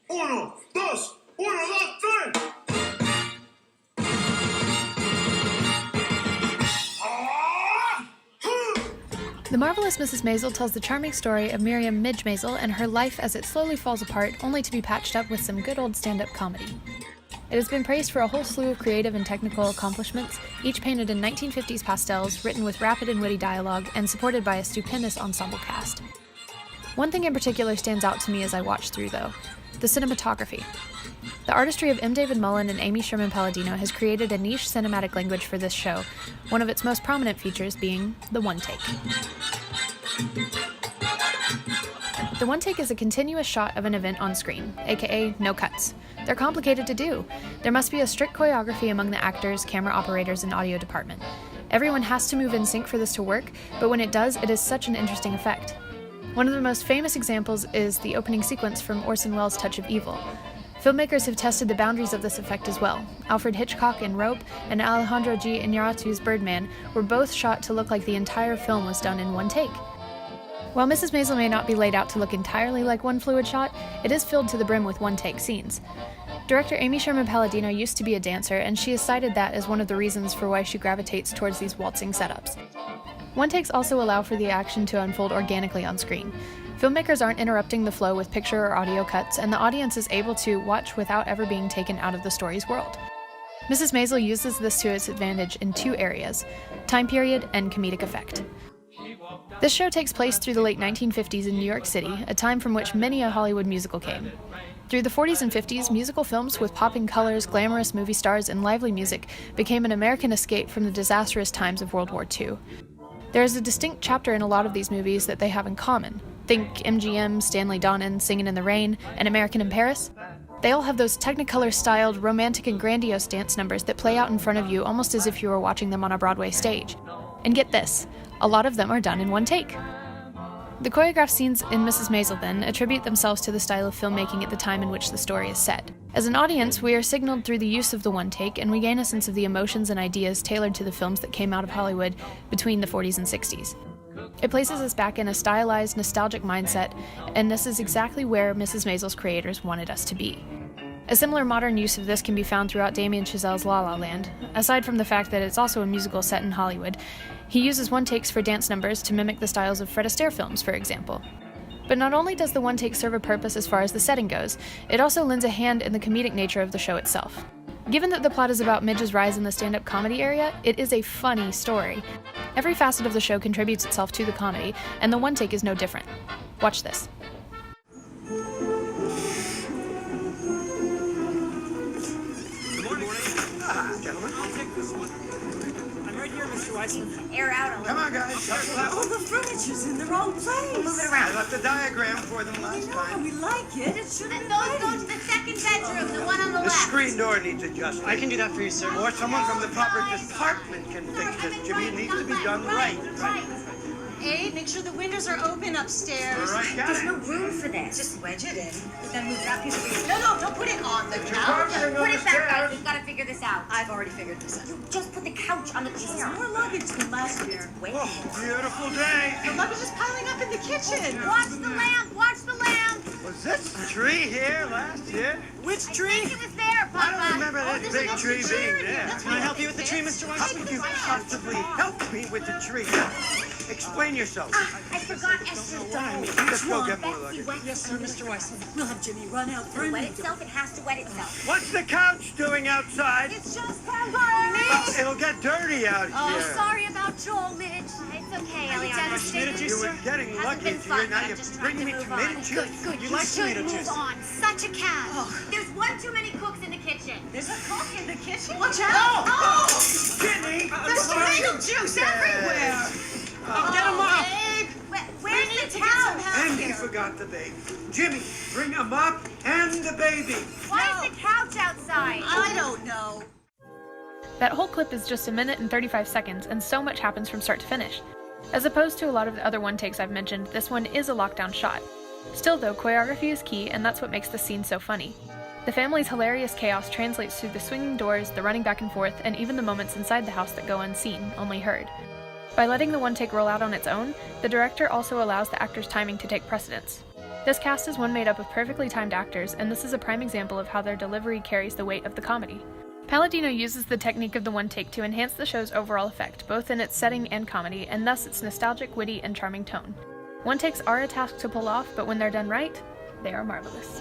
Uno, dos, tres. The Marvelous Mrs. Maisel tells the charming story of Miriam Midge Maisel and her life as it slowly falls apart, only to be patched up with some good old stand-up comedy. It has been praised for a whole slew of creative and technical accomplishments, each painted in 1950s pastels, written with rapid and witty dialogue, and supported by a stupendous ensemble cast. One thing in particular stands out to me as I watch through, though: the cinematography. The artistry of M. David Mullen and Amy Sherman-Palladino has created a niche cinematic language for this show, one of its most prominent features being the one take. The one take is a continuous shot of an event on screen, aka no cuts. They're complicated to do. There must be a strict choreography among the actors, camera operators, and audio department. Everyone has to move in sync for this to work, but when it does, it is such an interesting effect. One of the most famous examples is the opening sequence from Orson Welles' Touch of Evil. Filmmakers have tested the boundaries of this effect as well. Alfred Hitchcock in Rope and Alejandro G. Iñárritu's Birdman were both shot to look like the entire film was done in one take. While Mrs. Maisel may not be laid out to look entirely like one fluid shot, it is filled to the brim with one-take scenes. Director Amy Sherman-Palladino used to be a dancer, and she has cited that as one of the reasons for why she gravitates towards these waltzing setups. One-takes also allow for the action to unfold organically on screen. Filmmakers aren't interrupting the flow with picture or audio cuts, and the audience is able to watch without ever being taken out of the story's world. Mrs. Maisel uses this to its advantage in two areas: time period and comedic effect. This show takes place through the late 1950s in New York City, a time from which many a Hollywood musical came. Through the 40s and 50s, musical films with popping colors, glamorous movie stars, and lively music became an American escape from the disastrous times of World War II. There is a distinct chapter in a lot of these movies that they have in common. Think MGM, Stanley Donen, Singin' in the Rain, and American in Paris. They all have those Technicolor-styled, romantic and grandiose dance numbers that play out in front of you almost as if you were watching them on a Broadway stage. And get this, a lot of them are done in one take. The choreographed scenes in Mrs. Maisel, then, attribute themselves to the style of filmmaking at the time in which the story is set. As an audience, we are signaled through the use of the one take, and we gain a sense of the emotions and ideas tailored to the films that came out of Hollywood between the 40s and 60s. It places us back in a stylized, nostalgic mindset, and this is exactly where Mrs. Maisel's creators wanted us to be. A similar modern use of this can be found throughout Damien Chazelle's La La Land. Aside from the fact that it's also a musical set in Hollywood, he uses one-takes for dance numbers to mimic the styles of Fred Astaire films, for example. But not only does the one-take serve a purpose as far as the setting goes, it also lends a hand in the comedic nature of the show itself. Given that the plot is about Midge's rise in the stand-up comedy area, it is a funny story. Every facet of the show contributes itself to the comedy, and the one-take is no different. Watch this. Air out a little. Come on, guys. Oh, the furniture's in the wrong place. Move it I around. left the diagram for them last time. We like it. It shouldn't And those go to the second bedroom, the one on the The left. screen door needs adjusting. I can do that for you, sir. Or someone from the proper department can fix this, Jimmy. It needs to be done right. Abe, make sure the windows are open upstairs. All right, got There's it. no room for this. Just wedge it in. Then move that piece of No, don't put it on the couch. carpeting Put on it the back, stairs. guys. We've got to figure this out. I've already figured this out. You just put the couch on the chair. More luggage than last year. Wait. Oh, beautiful day. The luggage is piling up in the kitchen. Watch the lamp. Watch the lamp. Was this tree here last year? Which I tree? think it was there, Papa. I don't remember this big tree being there. Can I help you with the tree, Mr. How Weissman? could you possibly help me with the tree? Explain yourself. I forgot Esther's doll. Let's go get more Betsy luggage. wet Yes, sir, Mr. Weissman. We'll have Jimmy run out for a Wet minute. itself. It has to wet itself. What's the couch doing outside? It's just Papa. It'll get dirty out Oh, here. sorry about Joel, Midge. It's okay, Eliana. Tomato juice, You were sir? getting Hasn't lucky been into fun, here. Now but I'm you're just bringing me trying to tomato move juice. Good. You You like should tomato move juice. on. Such a cat. There's one too many cooks in the kitchen. There's a cook in the kitchen. Watch Oh! out. Oh! Jimmy! There's tomato juice everywhere. Get him off! Abe, Where's we need the to get some couch? help And he here. forgot the baby. Jimmy, bring a mop and the baby. Why is the couch outside? I don't know. That whole clip is just 1 minute and 35 seconds, and so much happens from start to finish. As opposed to a lot of the other one-takes I've mentioned, this one is a lockdown shot. Still though, choreography is key, and that's what makes the scene so funny. The family's hilarious chaos translates through the swinging doors, the running back and forth, and even the moments inside the house that go unseen, only heard. By letting the one-take roll out on its own, the director also allows the actor's timing to take precedence. This cast is one made up of perfectly timed actors, and this is a prime example of how their delivery carries the weight of the comedy. Palladino uses the technique of the one take to enhance the show's overall effect, both in its setting and comedy, and thus its nostalgic, witty, and charming tone. One takes are a task to pull off, but when they're done right, they are marvelous.